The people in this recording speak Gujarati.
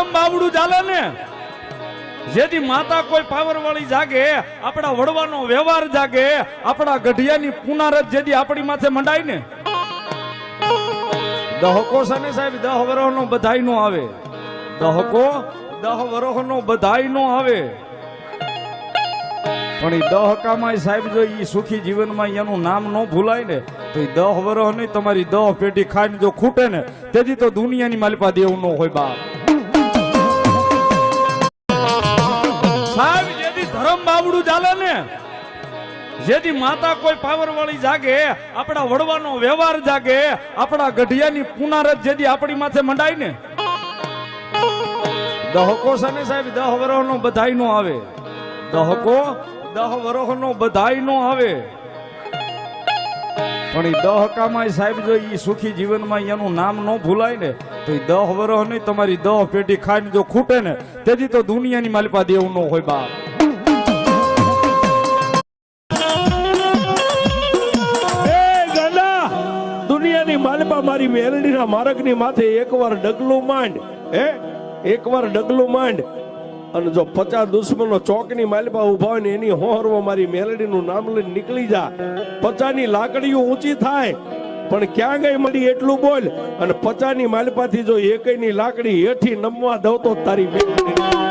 ધરમ બાવડું ચાલે ને, જેથી માતા કોઈ પાવર વાળી જાગે, આપણા વડવાનો વ્યવહાર જાગે, આપણા ગઢિયાની પુનારત જેથી આપણી માથે મંડાય ને, દહકો છે ને સાહેબ 10 વર્ષનો બધાય નો આવે, દહકો 10 વર્ષનો બધાય નો આવે, પણ એ દહકામાં સાહેબ જો એ સુખી જીવનમાં એનું નામ ન ભૂલાય ને તો એ 10 વર્ષ નહીં તમારી 10 પેટી ખાઈને જો ખૂટે ને તેથી તો દુનિયાની માલિપા દેવું ન હોય બાપ સાહેબ. જેથી ધરમ બાવડું ચાલે ને, જેથી માતા કોઈ પાવર વાળી જાગે, આપણા વડવાનો વ્યવહાર જાગે, આપણા ગઢિયાની પુનારત જેથી આપણી માથે મંડાય ને, દહકો છે ને સાહેબ 10 વર્ષનો બધાય નો આવે, દહકો 10 વર્ષનો બધાય નો આવે, પણ એ દહકામાં સાહેબ જો એ સુખી જીવનમાં એનું નામ ન ભૂલાય ને તો એ 10 વર્ષ નહીં તમારી 10 પેટી ખાઈને જો ખૂટે ને તેથી તો દુનિયાની માલિપા દેવું ન હોય બાપ. દુનિયાની માલિપા મારી મેરડીના માર્ગની માથે એકવાર ડગલું માંડ, એકવાર ડગલું માંડ અને જો 50 દુશ્મનો ચોકની માલિપા ઉભા હોય ને એની હોહરવો મારી મેલડીનું નામ લઈને નીકળી જા. 50ની લાકડીઓ ઊંચી થાય પણ ક્યાં ગઈ મળી એટલું બોલ, અને 50ની માલિપાથી જો એકયની લાકડી હેઠી નમવા દઉં તો તારી મેલડી